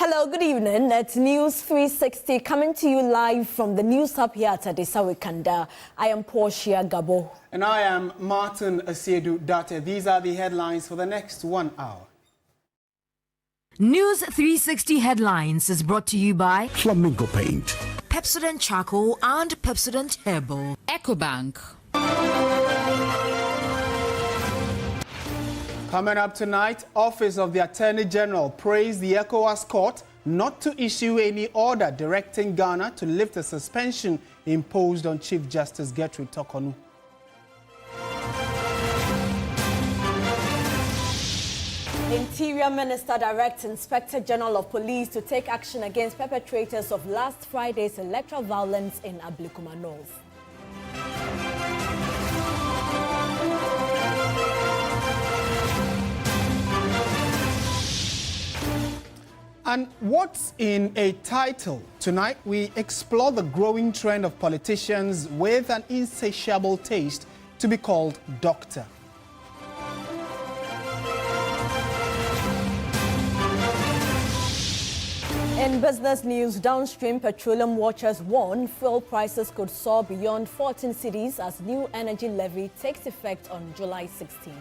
Hello, good evening. It's News 360 coming to you live from the News Hub here at Adesawikanda. I am Portia Gabor. And I am Martin Asiedu-Dartey. These are the headlines for the next 1 hour. News 360 headlines is brought to you by Flamingo Paint, Pepsodent Charcoal and Pepsodent Herbal, EcoBank. Coming up tonight, Office of the Attorney General praised the ECOWAS court not to issue any order directing Ghana to lift the suspension imposed on Chief Justice Gertrude Torkornoo. Interior Minister directs Inspector General of Police to take action against perpetrators of last Friday's electoral violence in Ablekuma North. And what's in a title? Tonight, we explore the growing trend of politicians with an insatiable taste to be called doctor. In business news, downstream petroleum watchers warn fuel prices could soar beyond 14 cities as new energy levy takes effect on July 16.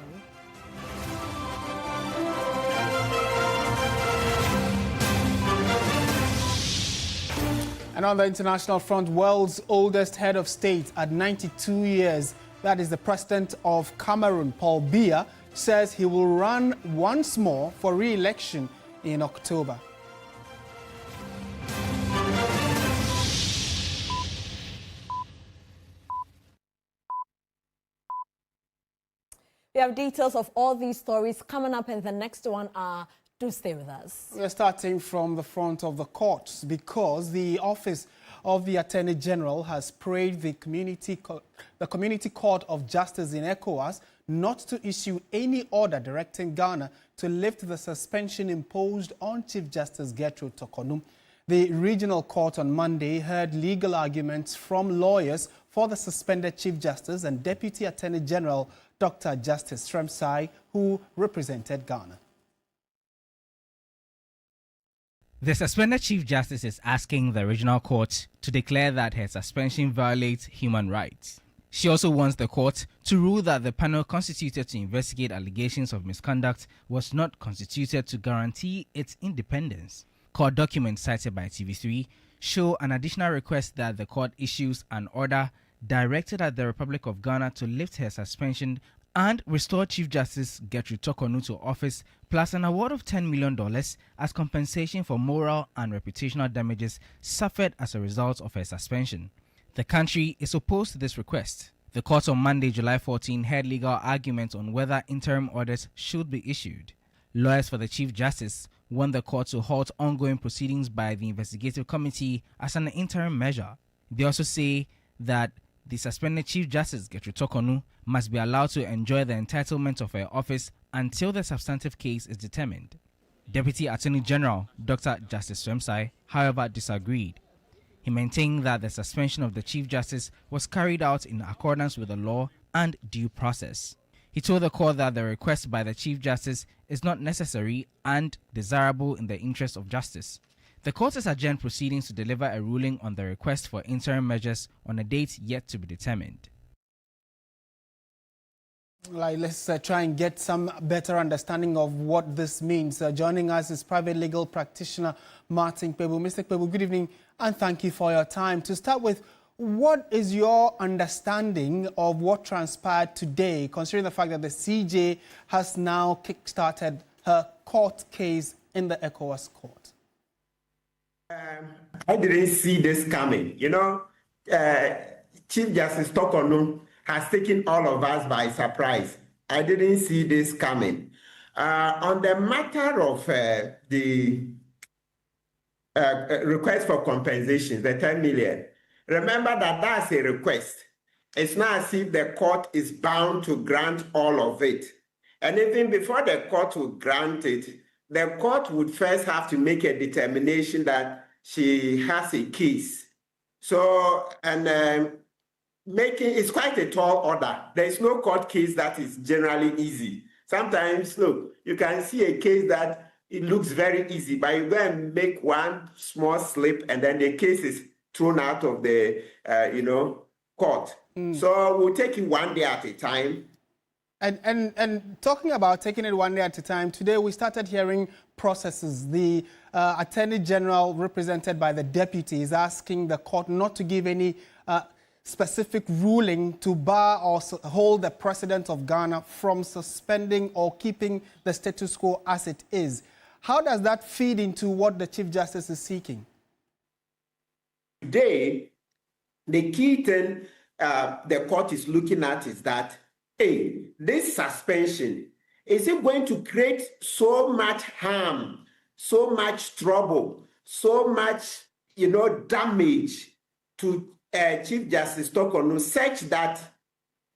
And on the international front, world's oldest head of state at 92 years, that is the president of Cameroon, Paul Biya, says he will run once more for re-election in October. We have details of all these stories coming up in the next 1 hour. Do stay with us. We're starting from the front of the courts because the Office of the Attorney General has praised the Community Court of Justice in ECOWAS not to issue any order directing Ghana to lift the suspension imposed on Chief Justice Gertrude Torkornoo. The regional court on Monday heard legal arguments from lawyers for the suspended Chief Justice and Deputy Attorney General Dr. Justice Sremsai, who represented Ghana. The suspended Chief Justice is asking the regional court to declare that her suspension violates human rights. She also wants the court to rule that the panel constituted to investigate allegations of misconduct was not constituted to guarantee its independence. Court documents cited by TV3 show an additional request that the court issues an order directed at the Republic of Ghana to lift her suspension and restore Chief Justice Gertrude Torkornoo to office, plus an award of $10 million as compensation for moral and reputational damages suffered as a result of her suspension. The country is opposed to this request. The court on Monday, July 14, heard legal arguments on whether interim orders should be issued. Lawyers for the Chief Justice want the court to halt ongoing proceedings by the investigative committee as an interim measure. They also say that the suspended Chief Justice Gertrude Torkornoo must be allowed to enjoy the entitlement of her office until the substantive case is determined. Deputy Attorney General Dr. Justice Sremsai, however, disagreed. He maintained that the suspension of the Chief Justice was carried out in accordance with the law and due process. He told the court that the request by the Chief Justice is not necessary and desirable in the interest of justice. The court has adjourned proceedings to deliver a ruling on the request for interim measures on a date yet to be determined. Let's try and get some better understanding of what this means. Joining us is private legal practitioner Martin Kpebu. Mr. Kpebu, good evening and thank you for your time. To start with, what is your understanding of what transpired today, considering the fact that the CJ has now kick-started her court case in the ECOWAS court? I didn't see this coming. Chief Justice Torkornoo has taken all of us by surprise. I didn't see this coming. On the matter of the request for compensation, the 10 million, remember that that's a request. It's not as if the court is bound to grant all of it. And even before the court would grant it, the court would first have to make a determination that she has a case. So, and it's quite a tall order. There is no court case that is generally easy. Sometimes, look, you can see a case that it looks very easy, but you go and make one small slip and then the case is thrown out of the, court. So we'll take it one day at a time. And talking about taking it one day at a time, today we started hearing processes. The Attorney General, represented by the deputy, is asking the court not to give any specific ruling to bar or hold the President of Ghana from suspending or keeping the status quo as it is. How does that feed into what the Chief Justice is seeking? Today, the key thing the court is looking at is that, A, this suspension, is it going to create so much harm, so much trouble, so much, damage to Chief Justice Tokono, such that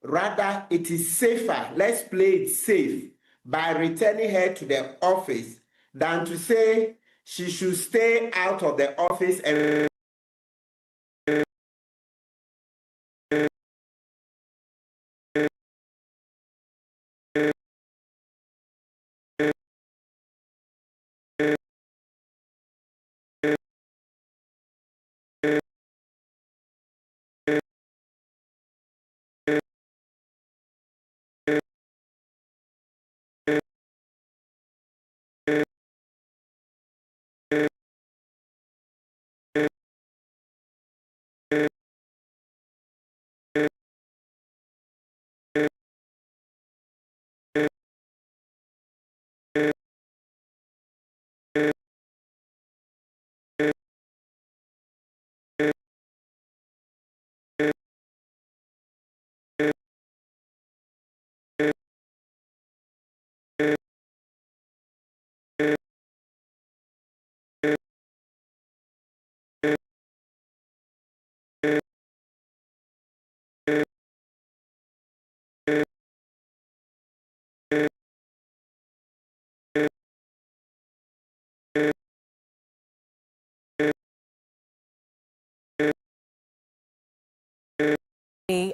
rather it is safer, let's play it safe, by returning her to the office than to say she should stay out of the office and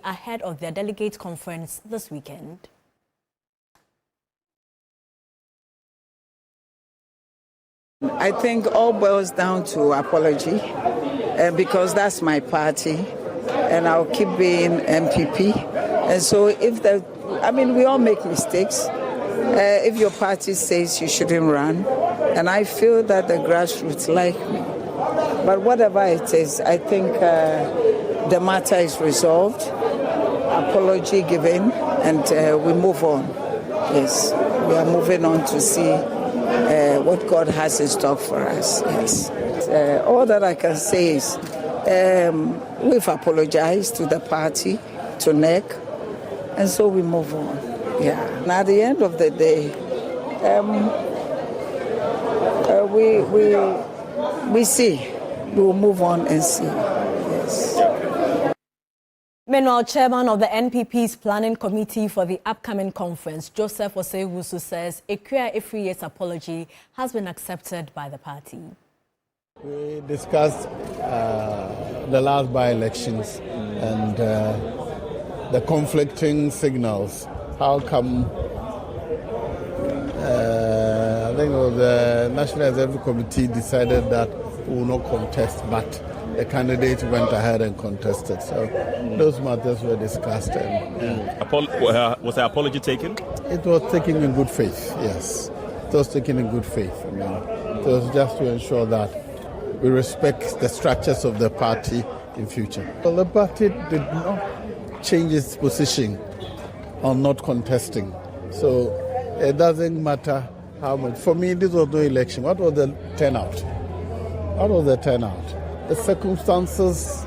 ahead of their delegate conference this weekend. I think all boils down to apology, because that's my party, and I'll keep being MPP. And so we all make mistakes. If your party says you shouldn't run, and I feel that the grassroots like me. But whatever it is, I think the matter is resolved, apology given, and we move on. Yes, we are moving on to see what God has in stock for us. Yes. All that I can say is we've apologized to the party, to NEC, and so we move on. Yeah. And at the end of the day, we see. We will move on and see. Yes. Meanwhile, chairman of the NPP's planning committee for the upcoming conference, Joseph Osei-Wusu, says Ekua Efriye's apology has been accepted by the party. We discussed the last by-elections and the conflicting signals. How come I think the National Executive Committee decided that we will not contest, but the candidate went ahead and contested. So those matters were discussed. Was the apology taken? It was taken in good faith, yes. It was taken in good faith. It was just to ensure that we respect the structures of the party in future. Well, the party did not change its position on not contesting. So it doesn't matter how much. For me, this was no election. What was the turnout? What was the turnout? The circumstances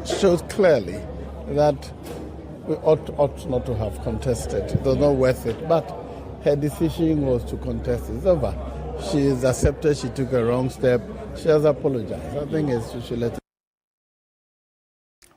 showed clearly that we ought not to have contested. It was not worth it. But her decision was to contest. It's over. She has accepted she took a wrong step. She has apologized. I think she should let it.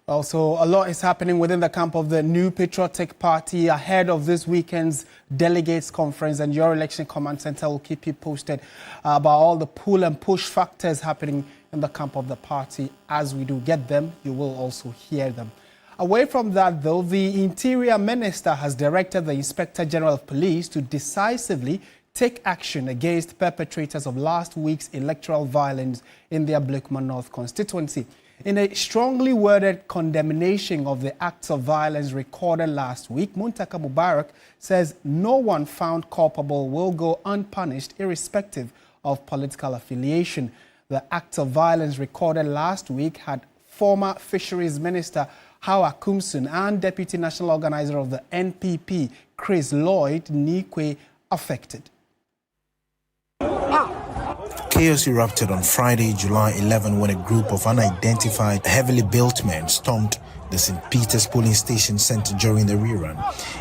Also, a lot is happening within the camp of the New Patriotic Party ahead of this weekend's delegates conference, and your election command center will keep you posted about all the pull and push factors happening in the camp of the party. As we do get them, you will also hear them. Away from that, though, the Interior Minister has directed the Inspector General of Police to decisively take action against perpetrators of last week's electoral violence in the Ablekuma North constituency. In a strongly worded condemnation of the acts of violence recorded last week, Muntaka Mubarak says no one found culpable will go unpunished irrespective of political affiliation. The acts of violence recorded last week had former Fisheries Minister Hawa Kumsun and Deputy National Organizer of the NPP, Chris Lloyd Nikwe, affected. Chaos erupted on Friday, July 11, when a group of unidentified, heavily built men stormed the St. Peter's polling station center during the rerun.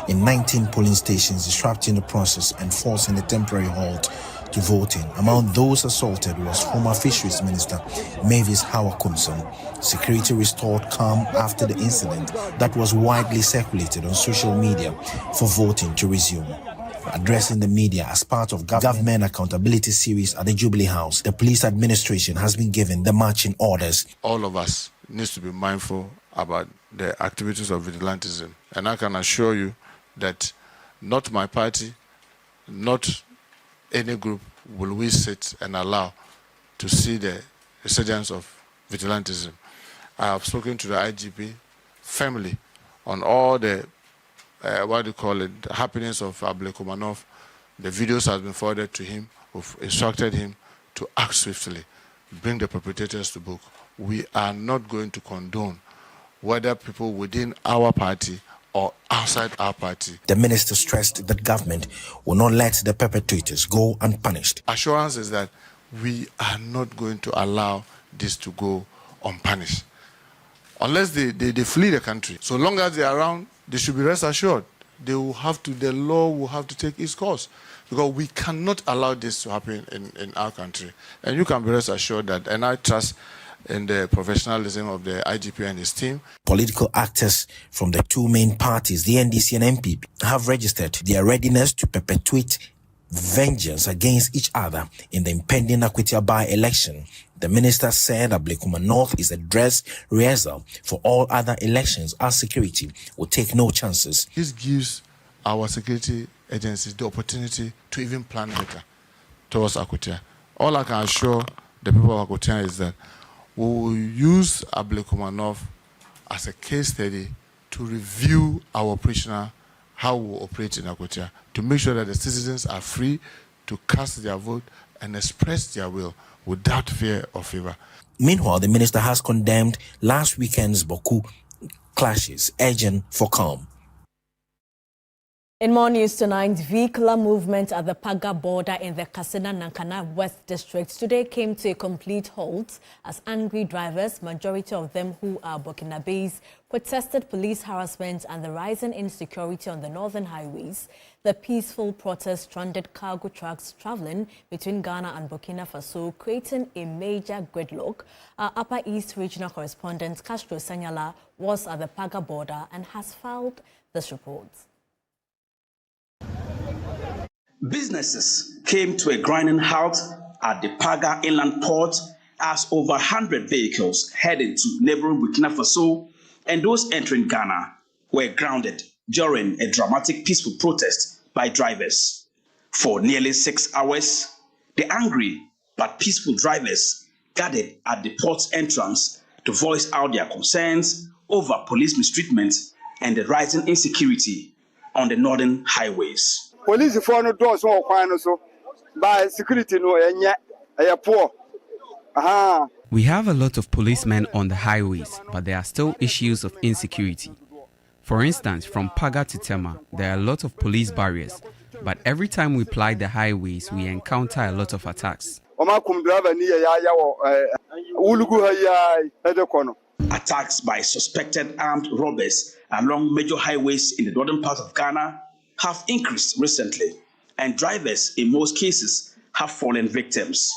In 19 polling stations, disrupting the process and forcing a temporary halt to voting. Among those assaulted was former Fisheries Minister Mavis Hawa Kumsun. Security restored calm after the incident that was widely circulated on social media for voting to resume. Addressing the media as part of government accountability series at the Jubilee House, the police administration has been given the marching orders. All of us need to be mindful about the activities of vigilantism. And I can assure you that not my party, not any group will we sit and allow to see the resurgence of vigilantism. I have spoken to the IGP family on all the happenings of Ablekuma North. The videos have been forwarded to him. We've instructed him to act swiftly, bring the perpetrators to book. We are not going to condone whether people within our party or outside our party. The minister stressed that government will not let the perpetrators go unpunished. Assurance is that we are not going to allow this to go unpunished. Unless they flee the country. So long as they are around, they should be rest assured. The law will have to take its course, because we cannot allow this to happen in our country. And you can be rest assured that, and I trust in the professionalism of the IGP and his team. Political actors from the two main parties, the NDC and MPP, have registered their readiness to perpetuate vengeance against each other in the impending Akwitia by-election. The minister said Ablekuma North is a dress rehearsal for all other elections, as security will take no chances. This gives our security agencies the opportunity to even plan better towards Akwitia. All I can assure the people of Akwitia is that we will use Ablekuma North as a case study to review our operational, how we operate in Akwitia, to make sure that the citizens are free to cast their vote and express their will without fear or favor. Meanwhile, the minister has condemned last weekend's Boku clashes, urging for calm. In more news tonight, vehicular movement at the Paga border in the Katsina-Nankana West District today came to a complete halt as angry drivers, majority of them who are Burkinabes, protested police harassment and the rising insecurity on the northern highways. The peaceful protest stranded cargo trucks traveling between Ghana and Burkina Faso, creating a major gridlock. Our Upper East Regional Correspondent Castro Sanyala was at the Paga border and has filed this report. Businesses came to a grinding halt at the Paga inland port as over 100 vehicles heading to neighboring Burkina Faso and those entering Ghana were grounded during a dramatic peaceful protest by drivers. For nearly 6 hours, the angry but peaceful drivers gathered at the port's entrance to voice out their concerns over police mistreatment and the rising insecurity on the northern highways. Police for no doors so by security no poor. We have a lot of policemen on the highways, but there are still issues of insecurity. For instance, from Paga to Tema, there are a lot of police barriers, but every time we ply the highways, we encounter a lot of attacks. Attacks by suspected armed robbers along major highways in the northern part of Ghana have increased recently, and drivers in most cases have fallen victims.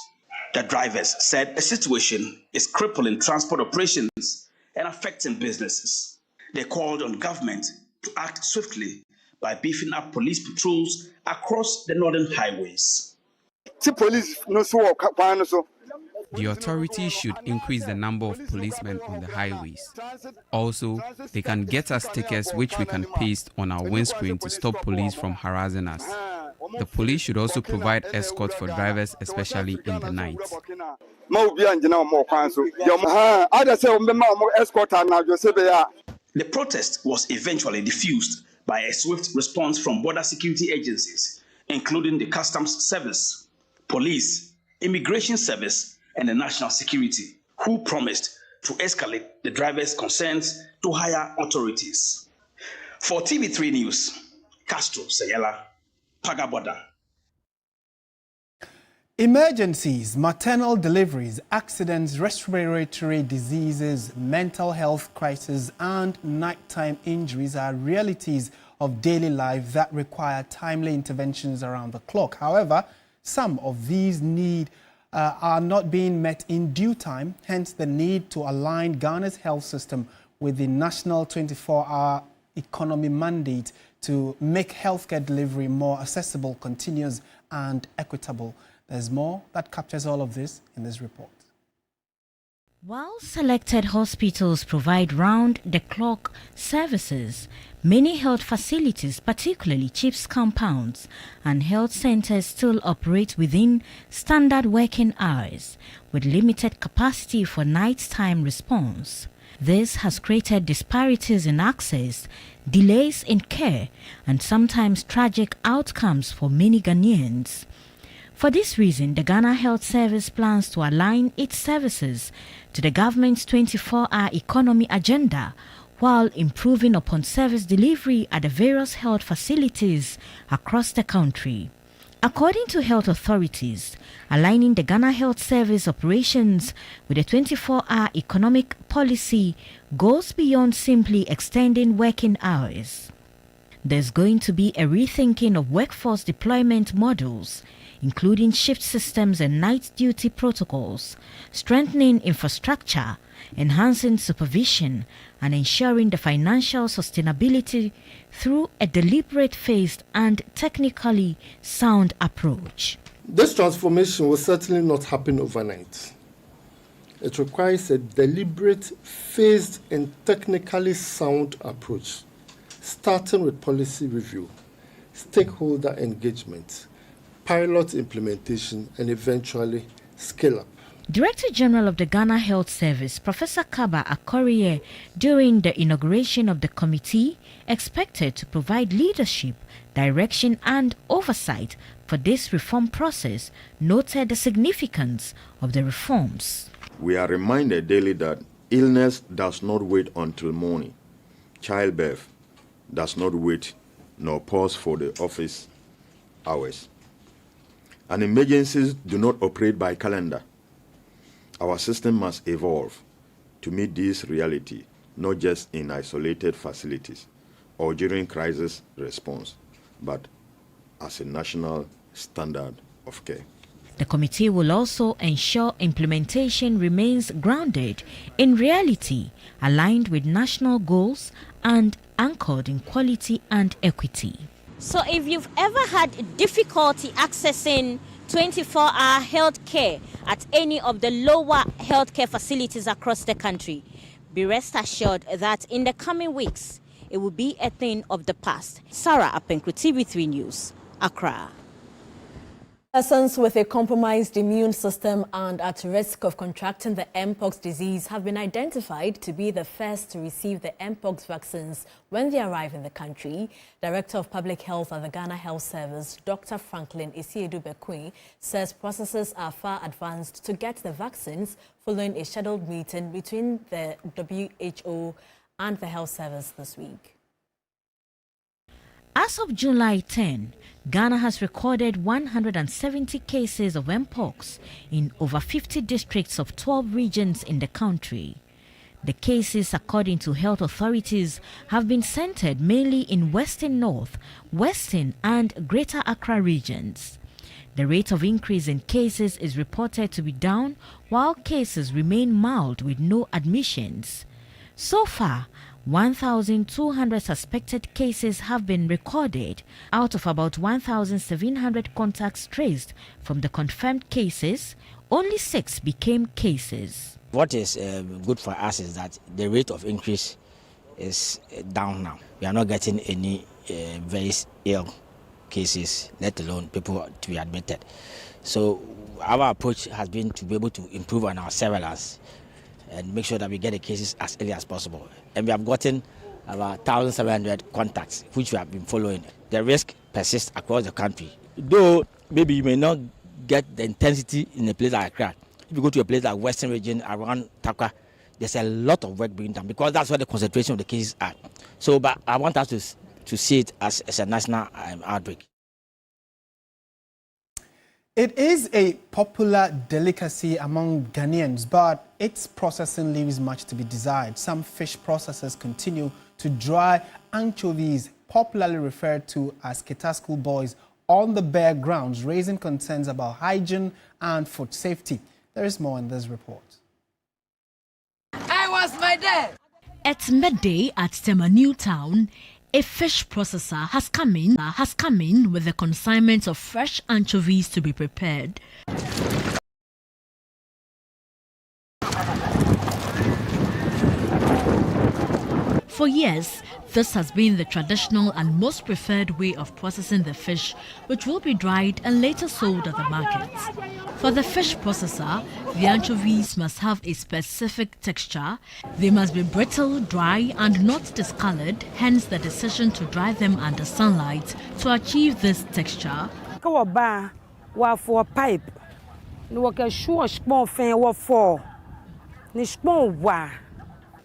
The drivers said the situation is crippling transport operations and affecting businesses. They called on government to act swiftly by beefing up police patrols across the northern highways. The authorities should increase the number of policemen on the highways. Also, they can get us stickers which we can paste on our windscreen to stop police from harassing us. The police should also provide escort for drivers, especially in the night. The protest was eventually diffused by a swift response from border security agencies, including the Customs Service, Police, Immigration Service, and the National Security, who promised to escalate the drivers' concerns to higher authorities. For TV3 News, Castro Sayela, Pagaboda. Emergencies, maternal deliveries, accidents, respiratory diseases, mental health crises, and nighttime injuries are realities of daily life that require timely interventions around the clock. However, some of these needs are not being met in due time, hence the need to align Ghana's health system with the national 24-hour economy mandate to make healthcare delivery more accessible, continuous, and equitable. There's more that captures all of this in this report. While selected hospitals provide round-the-clock services, many health facilities, particularly CHIPS compounds and health centers, still operate within standard working hours, with limited capacity for nighttime response. This has created disparities in access, delays in care, and sometimes tragic outcomes for many Ghanaians. For this reason, the Ghana Health Service plans to align its services to the government's 24-hour economy agenda while improving upon service delivery at the various health facilities across the country. According to health authorities, aligning the Ghana Health Service operations with the 24-hour economic policy goes beyond simply extending working hours. There's going to be a rethinking of workforce deployment models, including shift systems and night duty protocols, strengthening infrastructure, enhancing supervision, and ensuring the financial sustainability through a deliberate, phased, and technically sound approach. This transformation will certainly not happen overnight. It requires a deliberate, phased, and technically sound approach, starting with policy review, stakeholder engagement, pilot implementation, and eventually scale up. Director General of the Ghana Health Service, Professor Kaba Akoriye, during the inauguration of the committee, expected to provide leadership, direction, and oversight for this reform process, noted the significance of the reforms. We are reminded daily that illness does not wait until morning. Childbirth does not wait nor pause for the office hours. And emergencies do not operate by calendar. Our system must evolve to meet this reality, not just in isolated facilities or during crisis response, but as a national standard of care. The committee will also ensure implementation remains grounded in reality, aligned with national goals, and anchored in quality and equity. So if you've ever had difficulty accessing 24-hour health care at any of the lower healthcare facilities across the country, be rest assured that in the coming weeks, it will be a thing of the past. Sarah Apenkru, TV3 News, Accra. Persons with a compromised immune system and at risk of contracting the Mpox disease have been identified to be the first to receive the Mpox vaccines when they arrive in the country. Director of Public Health at the Ghana Health Service, Dr. Franklin Asiedu-Dartey, says processes are far advanced to get the vaccines following a scheduled meeting between the WHO and the Health Service this week. As of July 10, Ghana has recorded 170 cases of Mpox in over 50 districts of 12 regions in the country. The cases, according to health authorities, have been centered mainly in Western North, Western and Greater Accra regions. The rate of increase in cases is reported to be down, while cases remain mild with no admissions. So far, 1,200 suspected cases have been recorded. Out of about 1,700 contacts traced from the confirmed cases, only 6 became cases. What is good for us is that the rate of increase is down now. We are not getting any very ill cases, let alone people to be admitted. So our approach has been to be able to improve on our surveillance and make sure that we get the cases as early as possible. And we have gotten about 1,700 contacts, which we have been following. The risk persists across the country. Though maybe you may not get the intensity in a place like Accra. If you go to a place like Western region around Takwa, there's a lot of work being done because that's where the concentration of the cases are. So, but I want us to see it as a national outbreak. It is a popular delicacy among Ghanaians, but its processing leaves much to be desired. Some fish processors continue to dry anchovies, popularly referred to as Ketaschool boys, on the bare grounds, raising concerns about hygiene and food safety. There is more in this report. I was my dad. At midday at Tema New Town, a fish processor has come in with the consignment of fresh anchovies to be prepared. For years, this has been the traditional and most preferred way of processing the fish, which will be dried and later sold at the market. For the fish processor, the anchovies must have a specific texture. They must be brittle, dry, and not discolored, hence the decision to dry them under sunlight to achieve this texture. For pipe,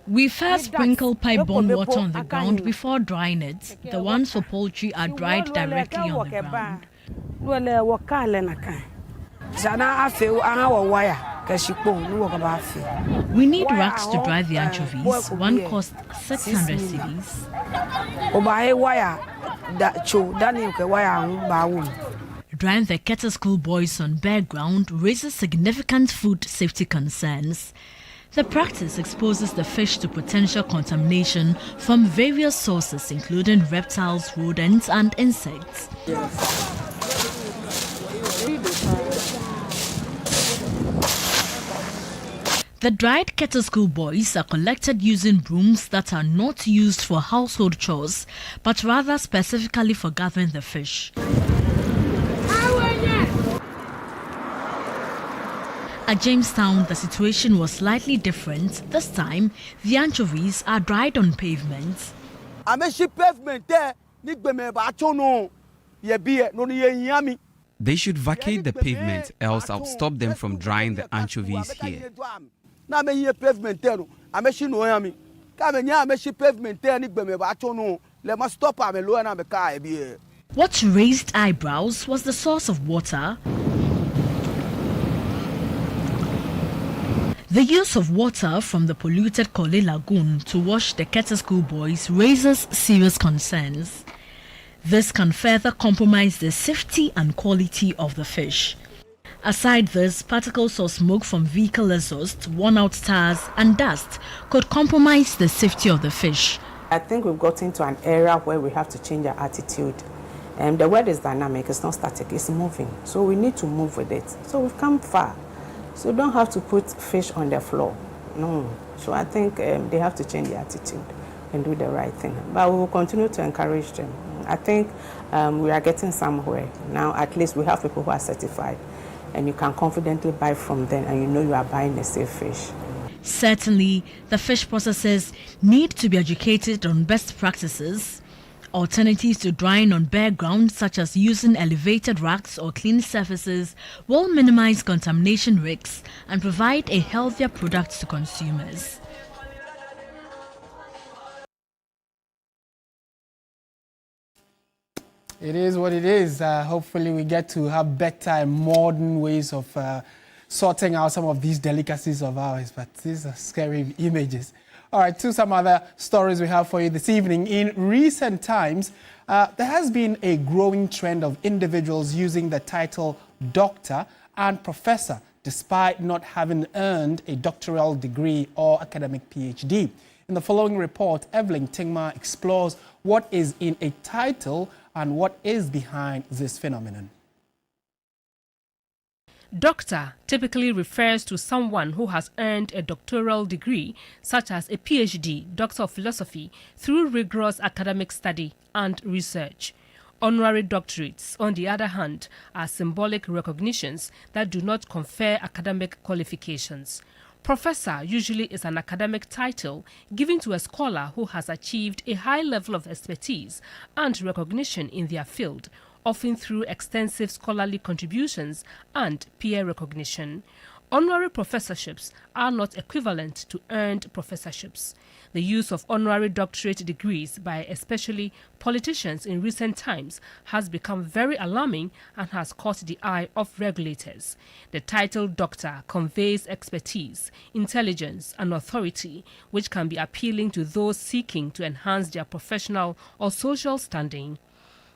We first sprinkle pipe-borne water on the ground before drying it. The ones for poultry are dried directly on the ground. We need racks to dry the anchovies. One costs 600 cedis. Drying the Ketaschool boys on bare ground raises significant food safety concerns. The practice exposes the fish to potential contamination from various sources, including reptiles, rodents, and insects. The dried Ketaschool boys are collected using brooms that are not used for household chores, but rather specifically for gathering the fish. At Jamestown, the situation was slightly different. This time, the anchovies are dried on pavements. They should vacate the pavement, else I'll stop them from drying the anchovies here. What raised eyebrows was the source of water. The use of water from the polluted Kole Lagoon to wash the Ketaschool boys raises serious concerns. This can further compromise the safety and quality of the fish. Aside this, particles or smoke from vehicle exhaust, worn-out tires and dust could compromise the safety of the fish. I think we've got into an era where we have to change our attitude. The world is dynamic, it's not static, it's moving. So we need to move with it. So we've come far. So you don't have to put fish on the floor. No. So I think they have to change their attitude and do the right thing. But we will continue to encourage them. I think we are getting somewhere. Now at least we have people who are certified and you can confidently buy from them and you know you are buying a safe fish. Certainly, the fish processors need to be educated on best practices. Alternatives to drying on bare ground, such as using elevated racks or clean surfaces, will minimize contamination risks and provide a healthier product to consumers. It is what it is. Hopefully we get to have better and modern ways of sorting out some of these delicacies of ours, but these are scary images. All right, to some other stories we have for you this evening. In recent times, there has been a growing trend of individuals using the title doctor and professor despite not having earned a doctoral degree or academic PhD. In the following report, Evelyn Tingma explores what is in a title and what is behind this phenomenon. Doctor typically refers to someone who has earned a doctoral degree, such as a PhD, Doctor of Philosophy, through rigorous academic study and research. Honorary doctorates, on the other hand, are symbolic recognitions that do not confer academic qualifications. Professor usually is an academic title given to a scholar who has achieved a high level of expertise and recognition in their field, often through extensive scholarly contributions and peer recognition. Honorary professorships are not equivalent to earned professorships. The use of honorary doctorate degrees by especially politicians in recent times has become very alarming and has caught the eye of regulators. The title doctor conveys expertise, intelligence, and authority, which can be appealing to those seeking to enhance their professional or social standing.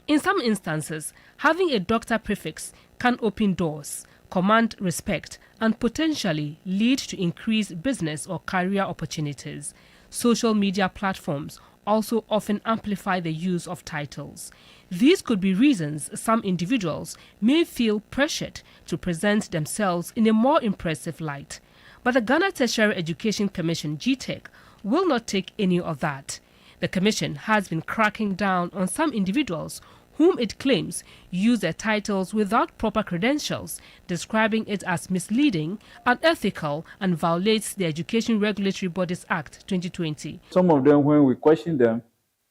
In some instances, having a doctor prefix can open doors, command respect, and potentially lead to increased business or career opportunities. Social media platforms also often amplify the use of titles. These could be reasons some individuals may feel pressured to present themselves in a more impressive light. But the Ghana Tertiary Education Commission, GTEC, will not take any of that. The Commission has been cracking down on some individuals whom it claims use their titles without proper credentials, describing it as misleading, unethical, and violates the Education Regulatory Bodies Act 2020. Some of them, when we question them,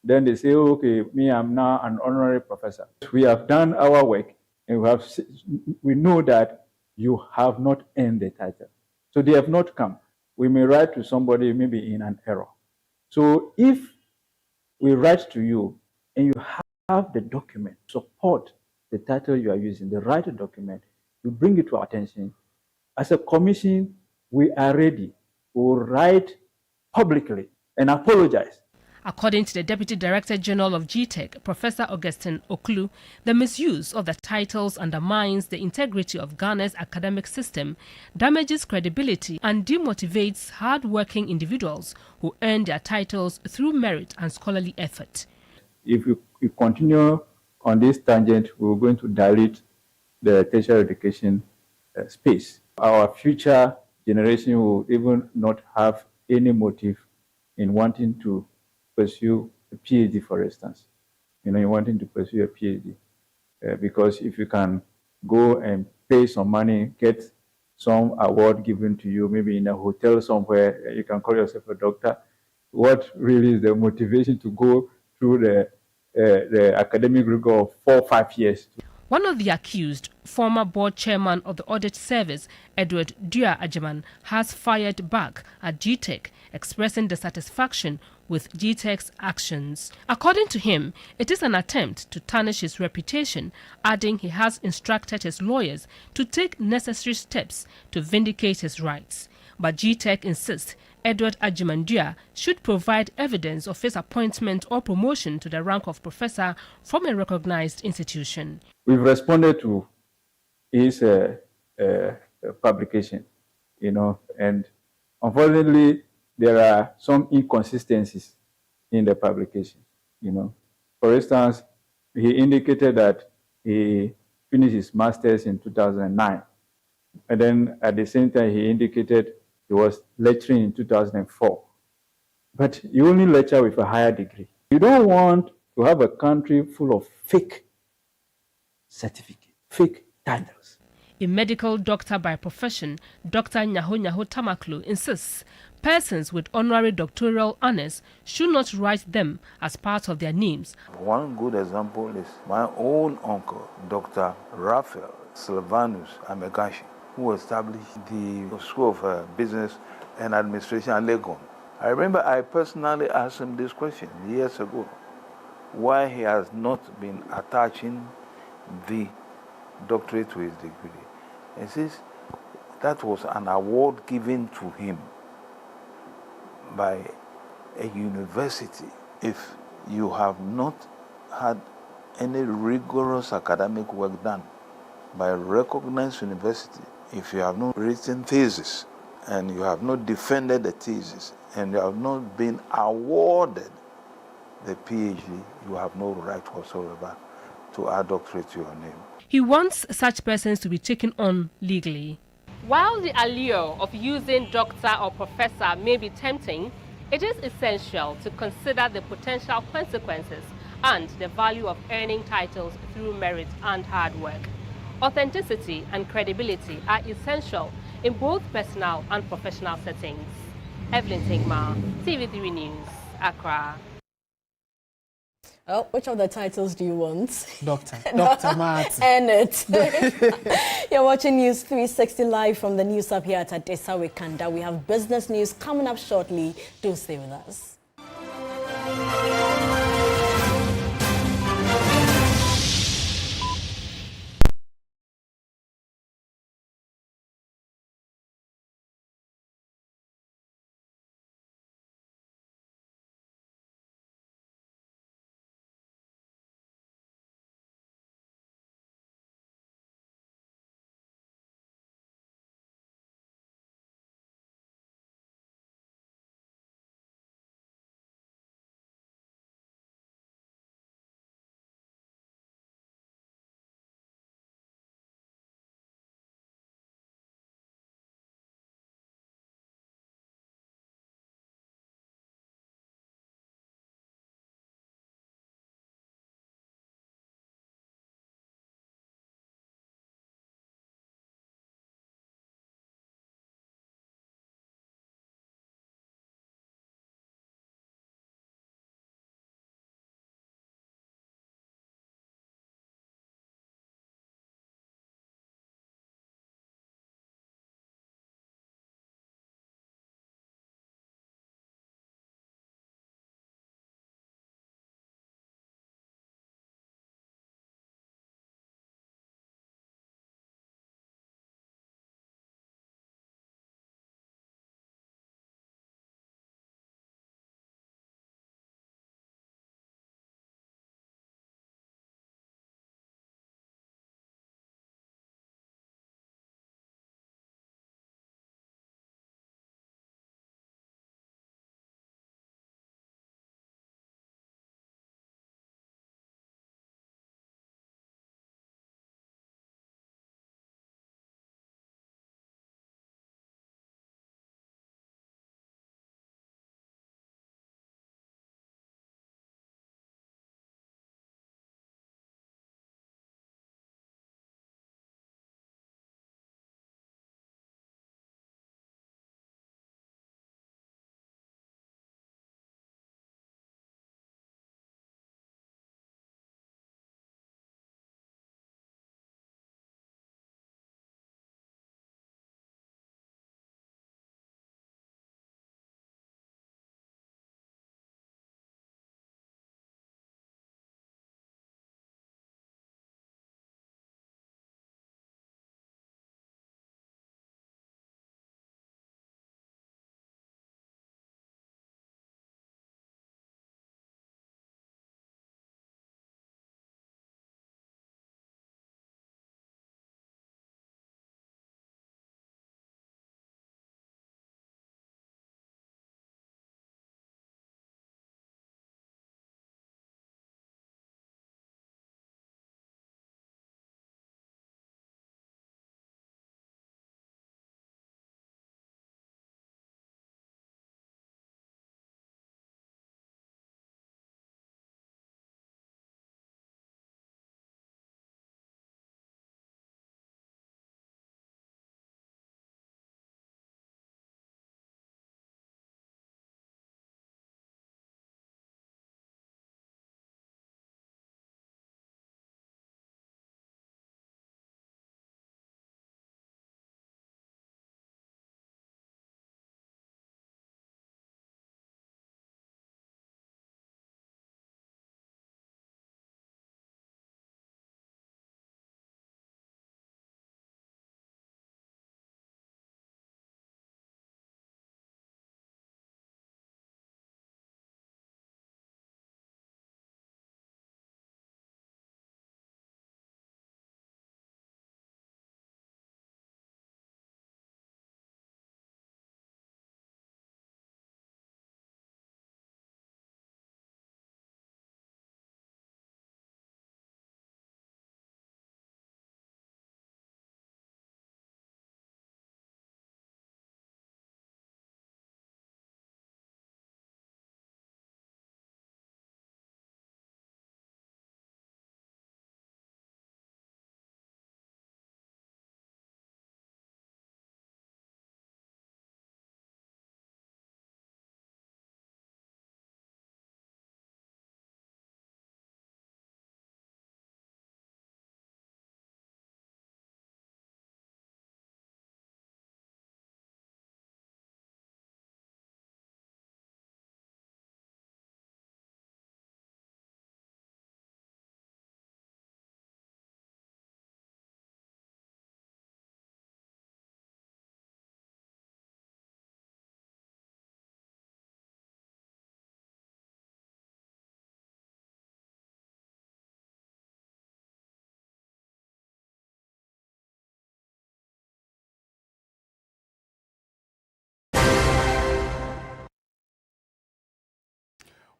then they say, oh, okay, me, I'm now an honorary professor. We have done our work, and we know that you have not earned the title. So they have not come. We may write to somebody maybe in an error. So if we write to you and you have the document, support the title you are using, the right document, you bring it to our attention. As a commission, we are ready to write publicly and apologize. According to the Deputy Director General of GTEC, Professor Augustine Oklu, the misuse of the titles undermines the integrity of Ghana's academic system, damages credibility, and demotivates hard-working individuals who earn their titles through merit and scholarly effort. If we continue on this tangent, we're going to dilute the tertiary education space. Our future generation will even not have any motive in wanting to pursue a PhD, for instance. In wanting to pursue a PhD. Because if you can go and pay some money, get some award given to you, maybe in a hotel somewhere, you can call yourself a doctor. What really is the motivation to go through the academic rigor of 4 or 5 years? One of the accused, former board chairman of the audit service, Edward Dua Ajiman, has fired back at GTEC, expressing dissatisfaction with GTEC's actions. According to him, it is an attempt to tarnish his reputation, adding he has instructed his lawyers to take necessary steps to vindicate his rights. But GTEC insists Edward Ajiman Dua should provide evidence of his appointment or promotion to the rank of professor from a recognized institution. We've responded to his publication, and unfortunately, there are some inconsistencies in the publication. For instance, he indicated that he finished his master's in 2009, and then at the same time, he indicated he was lecturing in 2004. But you only lecture with a higher degree. You don't want to have a country full of fake certificates, fake titles. A medical doctor by profession, Dr. Nyaho Tamaklu, insists persons with honorary doctoral honors should not write them as part of their names. One good example is my own uncle, Dr. Raphael Sylvanus Amegashi, who established the School of Business and Administration at Legon. I remember I personally asked him this question years ago, why he has not been attaching the doctorate to his degree. And says that was an award given to him by a university. If you have not had any rigorous academic work done by a recognized university, if you have not written thesis and you have not defended the thesis and you have not been awarded the PhD, you have no right whatsoever to add doctorate to your name. He wants such persons to be taken on legally. While the allure of using doctor or professor may be tempting, it is essential to consider the potential consequences and the value of earning titles through merit and hard work. Authenticity and credibility are essential in both personal and professional settings. Evelyn Tingma, TV3 News, Accra. Oh, which of the titles do you want? Dr. Martin. Earn it. You're watching News 360 live from the news up here at Adesa Wekanda. We have business news coming up shortly. Do stay with us.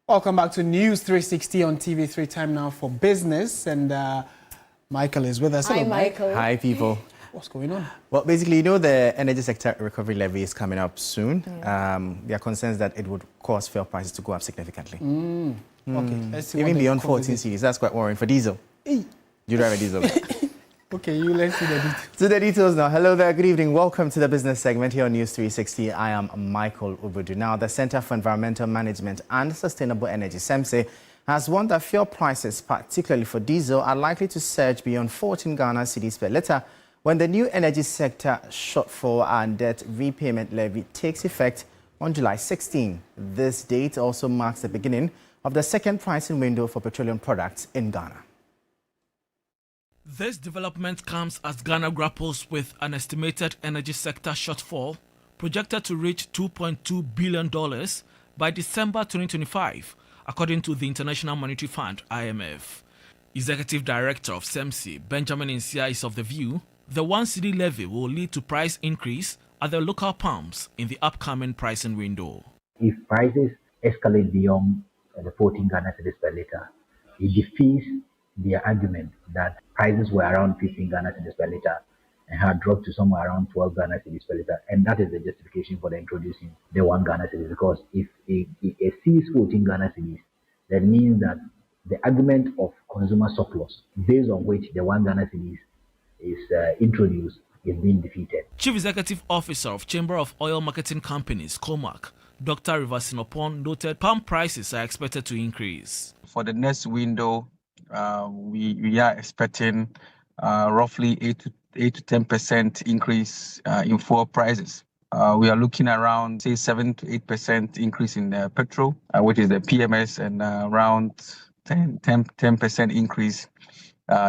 Welcome back to News 360 on TV3 time now for business. And Michael is with us. Hi, Hello, Michael. Hi, people. What's going on? Well, basically, you know, the energy sector recovery levy is coming up soon. There are concerns that it would cause fuel prices to go up significantly. Okay, let's see. Even beyond 14 cedis. That's quite worrying for diesel. Hey. You drive a diesel. Okay, let's see the details. To the details now. Hello there, good evening. Welcome to the business segment here on News 360. I am Michael Ubudu. Now, the Center for Environmental Management and Sustainable Energy, CEMSE, has warned that fuel prices, particularly for diesel, are likely to surge beyond 14 Ghana cedis per litre when the new energy sector shortfall and debt repayment levy takes effect on July 16. This date also marks the beginning of the second pricing window for petroleum products in Ghana. This development comes as Ghana grapples with an estimated energy sector shortfall projected to reach $2.2 billion by December 2025, according to the International Monetary Fund, IMF. Executive Director of CEMSE, Benjamin Nsia, is of the view the 1 cedi levy will lead to price increase at the local pumps in the upcoming pricing window. If prices escalate beyond the 14 Ghana cedis per litre, it defeats their argument that prices were around 15 Ghana cedis per litre and had dropped to somewhere around 12 Ghana cedis per litre, and that is the justification for the introducing the 1 Ghana cedis, because if it exceeds 14 Ghana cedis, that means that the argument of consumer surplus, based on which the 1 Ghana cedis is introduced, is being defeated. Chief Executive Officer of Chamber of Oil Marketing Companies, COMAC, Dr. Rivasinopon, noted palm prices are expected to increase. For the next window, we are expecting roughly 8 to 10% increase in fuel prices. We are looking around, say, 7 to 8% increase in petrol, which is the PMS, and around 10% increase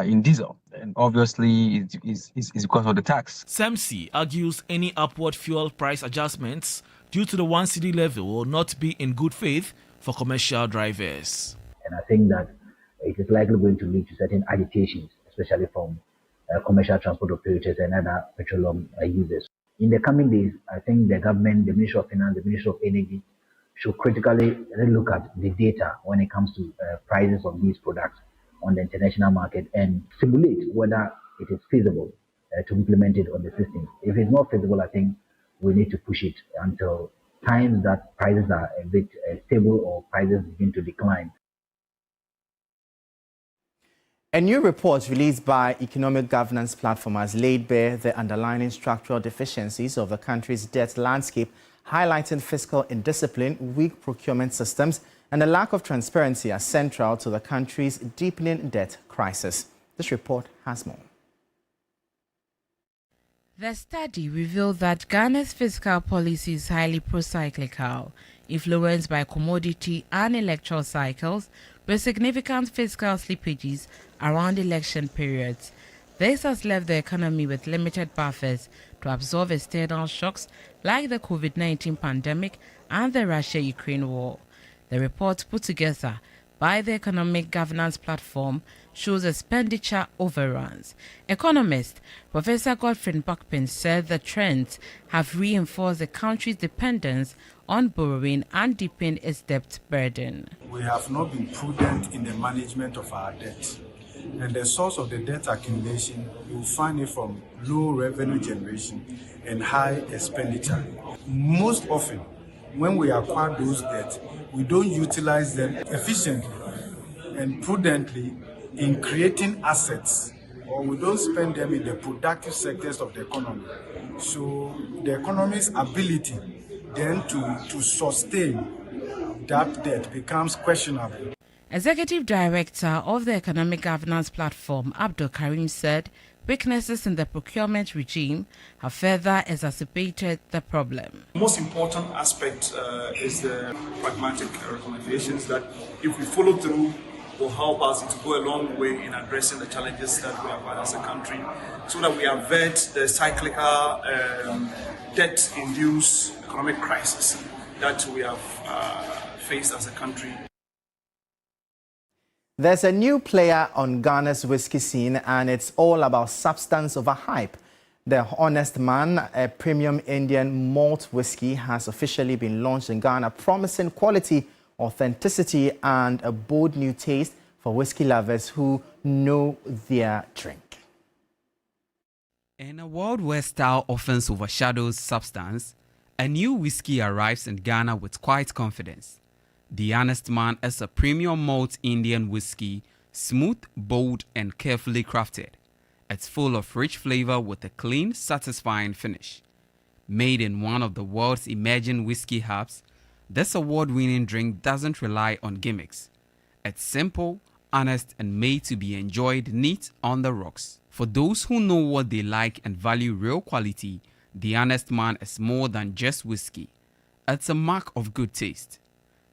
in diesel. And obviously, it's because of the tax. CEMSE argues any upward fuel price adjustments due to the 1 cedi level will not be in good faith for commercial drivers. And I think that it is likely going to lead to certain agitations, especially from commercial transport operators and other petroleum users. In the coming days, I think the government, the Ministry of Finance, the Ministry of Energy should critically look at the data when it comes to prices of these products on the international market and simulate whether it is feasible to implement it on the system. If it's not feasible, I think we need to push it until times that prices are a bit stable or prices begin to decline. A new report released by Economic Governance Platform has laid bare the underlying structural deficiencies of the country's debt landscape, highlighting fiscal indiscipline, weak procurement systems, and a lack of transparency as central to the country's deepening debt crisis. This report has more. The study revealed that Ghana's fiscal policy is highly pro-cyclical, influenced by commodity and electoral cycles, with significant fiscal slippages around election periods. This has left the economy with limited buffers to absorb external shocks like the COVID-19 pandemic and the Russia-Ukraine war. The report put together by the Economic Governance Platform shows expenditure overruns. Economist Professor Godfrey Mbakpin said the trends have reinforced the country's dependence on borrowing and deepened its debt burden. We have not been prudent in the management of our debt. And the source of the debt accumulation, you find it from low revenue generation and high expenditure. Most often, when we acquire those debts, we don't utilize them efficiently and prudently in creating assets, or we don't spend them in the productive sectors of the economy. So the economy's ability then to sustain that debt becomes questionable. Executive Director of the Economic Governance Platform, Abdul Karim, said weaknesses in the procurement regime have further exacerbated the problem. The most important aspect is the pragmatic recommendations that, if we follow through, will help us to go a long way in addressing the challenges that we have as a country, so that we avert the cyclical debt-induced economic crisis that we have faced as a country. There's a new player on Ghana's whiskey scene, and it's all about substance over hype. The Honest Man, a premium Indian malt whiskey, has officially been launched in Ghana, promising quality authenticity and a bold new taste for whiskey lovers who know their drink. In a world where style often overshadows substance, a new whiskey arrives in Ghana with quiet confidence. The Honest Man is a premium malt Indian whiskey, smooth, bold, and carefully crafted. It's full of rich flavor with a clean, satisfying finish. Made in one of the world's emerging whiskey hubs, this award-winning drink doesn't rely on gimmicks. It's simple, honest, and made to be enjoyed neat on the rocks. For those who know what they like and value real quality, the Honest Man is more than just whiskey. It's a mark of good taste.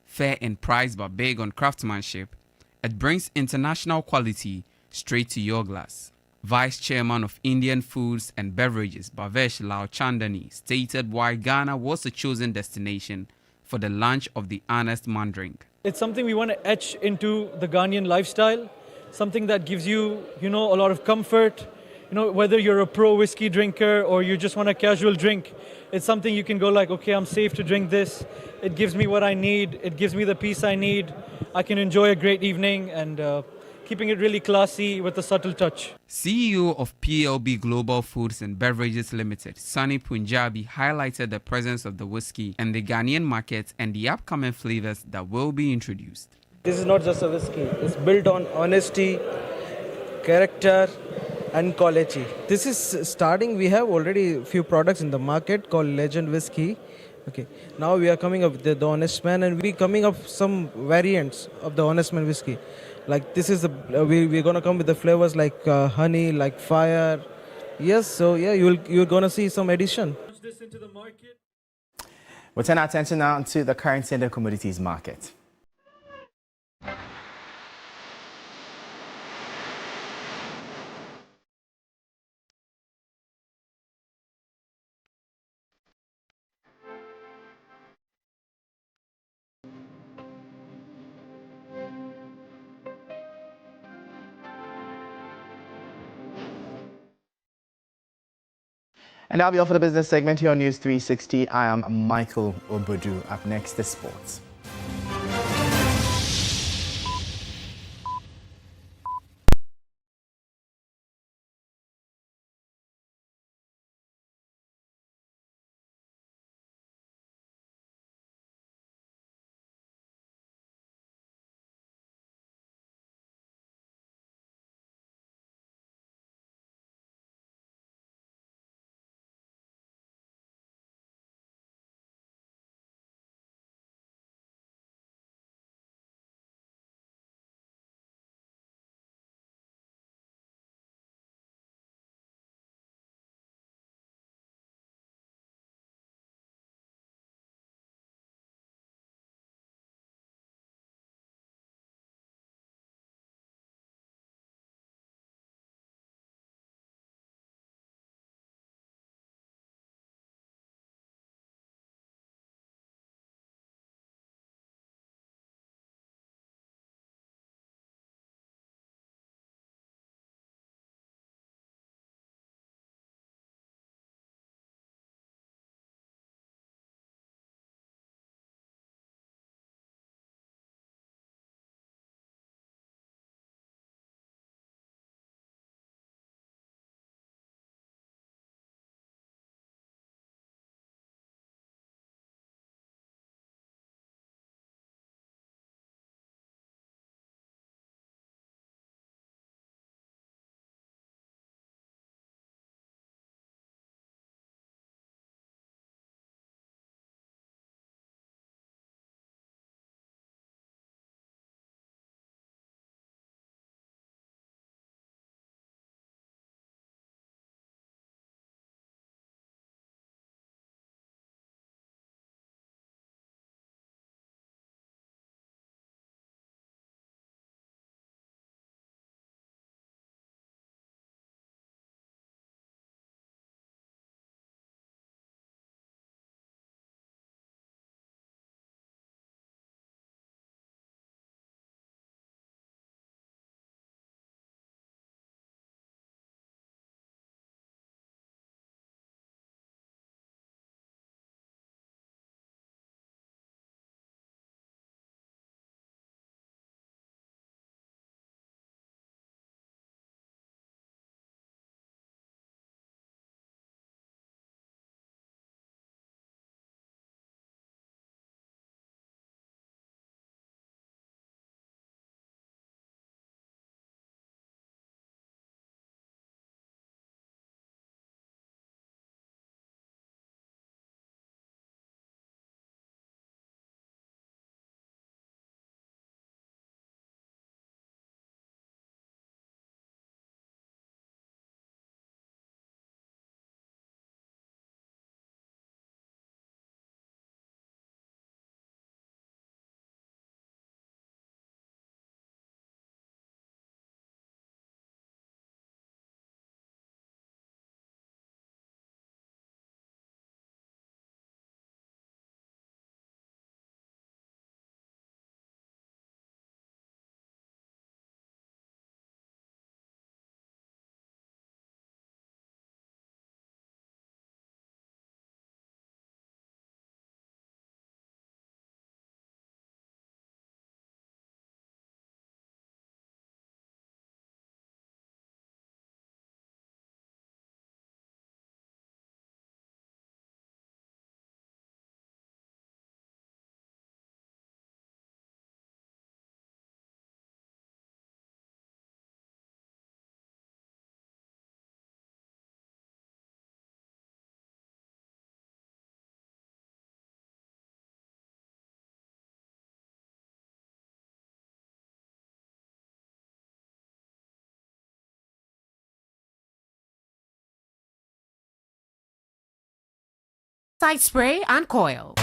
Fair in price but big on craftsmanship, it brings international quality straight to your glass. Vice Chairman of Indian Foods and Beverages Bhavesh Lal Chandani stated why Ghana was the chosen destination for the launch of the Honest Man drink. It's something we want to etch into the Ghanaian lifestyle, something that gives you, a lot of comfort. Whether you're a pro whiskey drinker or you just want a casual drink, it's something you can go like, okay, I'm safe to drink this. It gives me what I need. It gives me the peace I need. I can enjoy a great evening and keeping it really classy with a subtle touch. CEO of PLB Global Foods and Beverages Limited, Sunny Punjabi, highlighted the presence of the whiskey in the Ghanaian market and the upcoming flavors that will be introduced. This is not just a whiskey. It's built on honesty, character, and quality. This is starting. We have already a few products in the market called Legend Whiskey. Okay. Now we are coming up with the Honest Man, and we coming up some variants of the Honest Man whiskey. Like this is we're gonna come with the flavors like honey, like fire. Yes. So yeah, you're gonna see some addition. We'll turn our attention now to the currency and the commodities market. And that'll be all for the business segment here on News 360. I am Michael Obodu. Up next, the sports. Side spray and coil.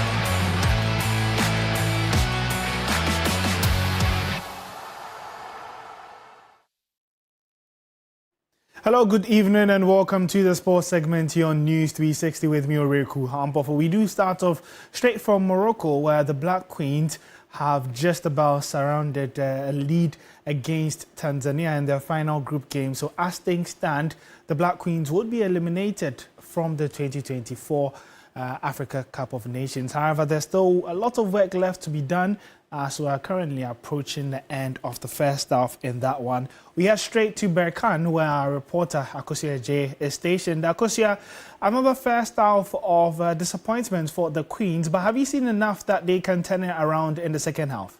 Hello, good evening and welcome to the sports segment here on News 360 with me, Oreku Hampofo. We do start off straight from Morocco, where the Black Queens have just about surrounded a lead against Tanzania in their final group game. So as things stand, the Black Queens would be eliminated from the 2024 Africa Cup of Nations. However, there's still a lot of work left to be done as we are currently approaching the end of the first half in that one. We head straight to Berkane, where our reporter Akosia J is stationed. Akosia, another first half of disappointment for the Queens, but have you seen enough that they can turn it around in the second half?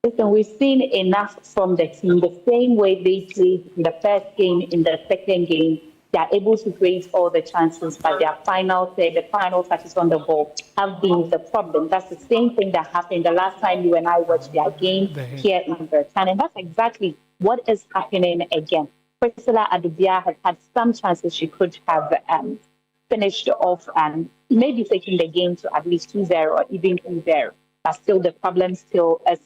Listen, we've seen enough from the team. The same way they played in the first game, in the second game, they are able to create all the chances, but their the final touches on the ball have been the problem. That's the same thing that happened the last time you and I watched their game here in Berkane, and that's exactly what is happening again. Priscilla Adubia has had some chances she could have finished off and maybe taking the game to at least 2-0 or even 3-0, but still the problem still is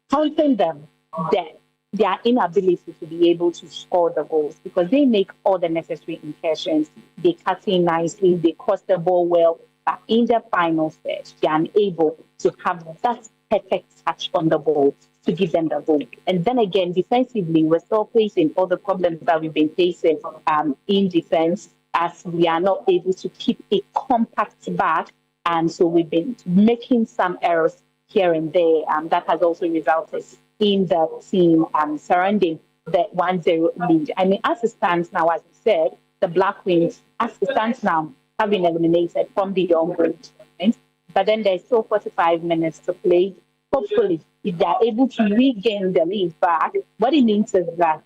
counting them dead. Their inability to be able to score the goals because they make all the necessary incursions. They cut in nicely, they cross the ball well, but in the final stage, they are unable to have that perfect touch on the ball to give them the goal. And then again, defensively, we're still facing all the problems that we've been facing in defense as we are not able to keep a compact back. And so we've been making some errors here and there that has also resulted in the team surrounding the 1-0 lead. I mean, as it stands now, as we said, the Black Queens, as it stands now, have been eliminated from the young group tournament. But then there's still 45 minutes to play. Hopefully, if they are able to regain the lead back, what it means is that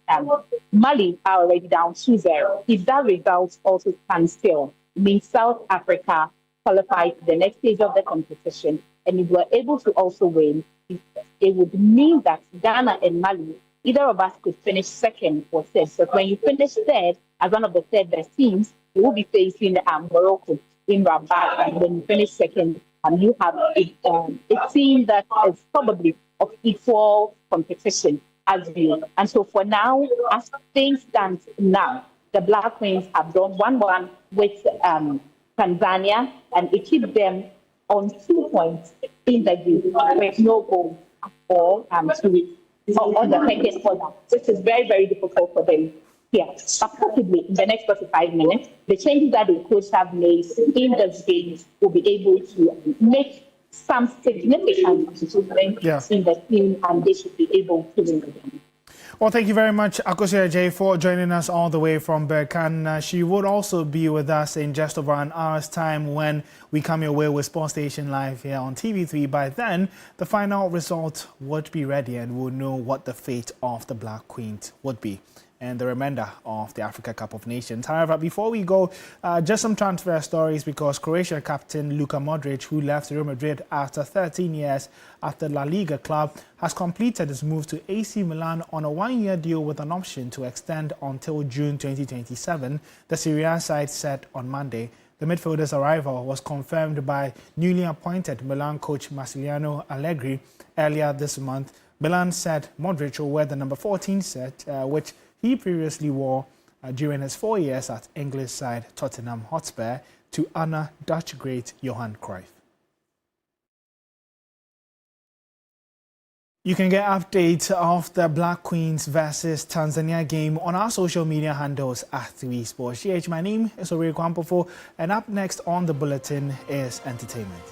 Mali are already down 2-0. If that result also stands still, it means South Africa qualifies to the next stage of the competition. And if we're able to also win, it would mean that Ghana and Mali, either of us could finish second or third. So when you finish third, as one of the third best teams, you will be facing Morocco in Rabat. And when you finish second, you have a team that is probably of equal competition as you. And so for now, as things stand now, the Black Queens have done 1-1 with Tanzania, and it keeps them on 2 points in the group with no goal or on the second quarter, which is very, very difficult for them here. But possibly in the next 45 minutes, the changes that the coach have made in the game will be able to make some significant improvement in the team, and they should be able to win the game. Well, thank you very much, Akosia J, for joining us all the way from Berkane. She would also be with us in just over an hour's time when we come your way with Sports Station Live here on TV3. By then, the final result would be ready and we'll know what the fate of the Black Queens would be and the remainder of the Africa Cup of Nations. However, before we go, just some transfer stories because Croatia captain Luka Modric, who left Real Madrid after 13 years at the La Liga club, has completed his move to AC Milan on a one-year deal with an option to extend until June 2027, the Serie A side said on Monday. The midfielder's arrival was confirmed by newly appointed Milan coach Massimiliano Allegri earlier this month. Milan said Modric will wear the number 14 set, which he previously wore during his 4 years at English side Tottenham Hotspur to honor Dutch great Johan Cruyff. You can get updates of the Black Queens versus Tanzania game on our social media handles at 3sports. My name is Oreku Hampofo, and up next on the bulletin is entertainment.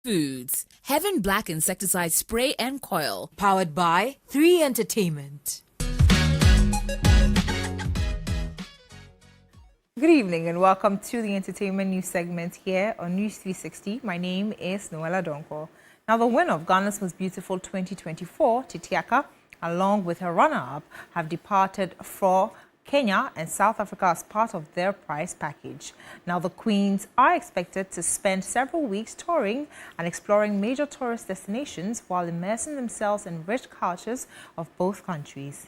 Foods, Heaven Black Insecticide Spray and Coil. Powered by 3 Entertainment. Good evening and welcome to the entertainment news segment here on News 360. My name is Noella Donko. Now, the winner of Ghana's Most Beautiful 2024, Titiaka, along with her runner-up, have departed for Kenya and South Africa as part of their prize package. Now, the queens are expected to spend several weeks touring and exploring major tourist destinations while immersing themselves in rich cultures of both countries.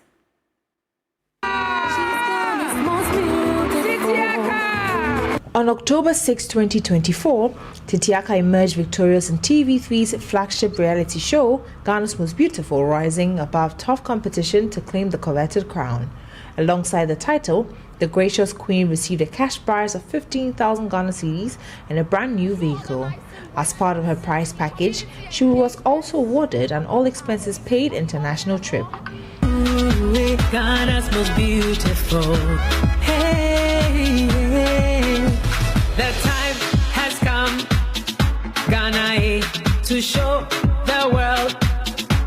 On October 6, 2024, Titiaka emerged victorious in TV3's flagship reality show, Ghana's Most Beautiful, rising above tough competition to claim the coveted crown. Alongside the title, the gracious queen received a cash prize of 15,000 Ghana cedis and a brand new vehicle. As part of her prize package, she was also awarded an all-expenses paid international trip. Ghana's most beautiful. Hey, the time has come, Ghana, to show the world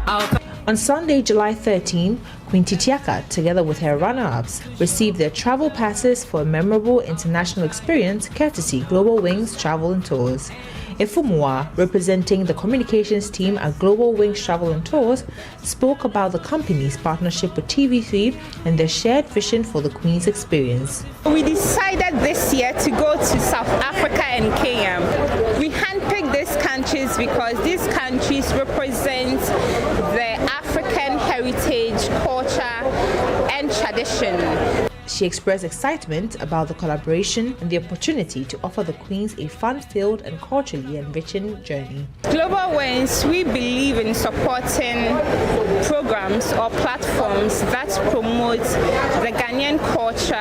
our. On Sunday, July 13, Queen Titiaka, together with her runner-ups, received their travel passes for a memorable international experience courtesy Global Wings Travel and Tours. Efumua, representing the communications team at Global Wings Travel and Tours, spoke about the company's partnership with TV3 and their shared vision for the Queen's experience. We decided this year to go to South Africa and Kenya. We handpicked these countries because these countries represent the African heritage, culture, and tradition. She expressed excitement about the collaboration and the opportunity to offer the Queens a fun-filled and culturally enriching journey. Global Wings, we believe in supporting programs or platforms that promote the Ghanaian culture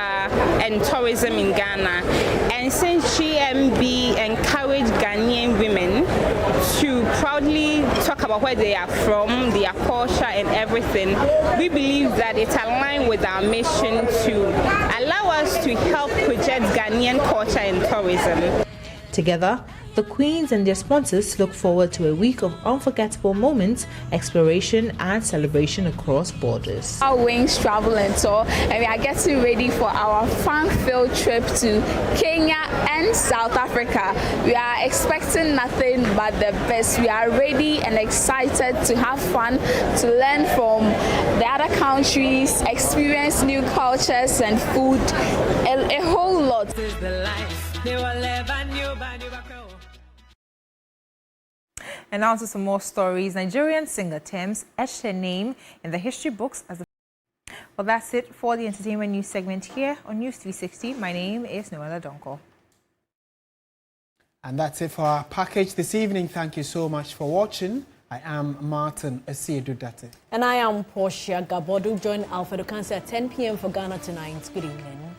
and tourism in Ghana. And since GMB encourage Ghanaian women to proudly talk about where they are from, their culture and everything, we believe that it aligns with our mission to allow us to help project Ghanaian culture and tourism. Together, the Queens and their sponsors look forward to a week of unforgettable moments, exploration and celebration across borders. Our Wings Travel and Tour, and we are getting ready for our fun-filled trip to Kenya and South Africa. We are expecting nothing but the best. We are ready and excited to have fun, to learn from the other countries, experience new cultures and food, a whole lot. And now to some more stories. Nigerian singer Tems etched her name in the history books as the... Well, that's it for the entertainment news segment here on News 360. My name is Noella Donko. And that's it for our package this evening. Thank you so much for watching. I am Martin Asiedu-Dartey. And I am Portia Gabor. Join Alfredo Cancer at 10 p.m. for Ghana Tonight. Good evening.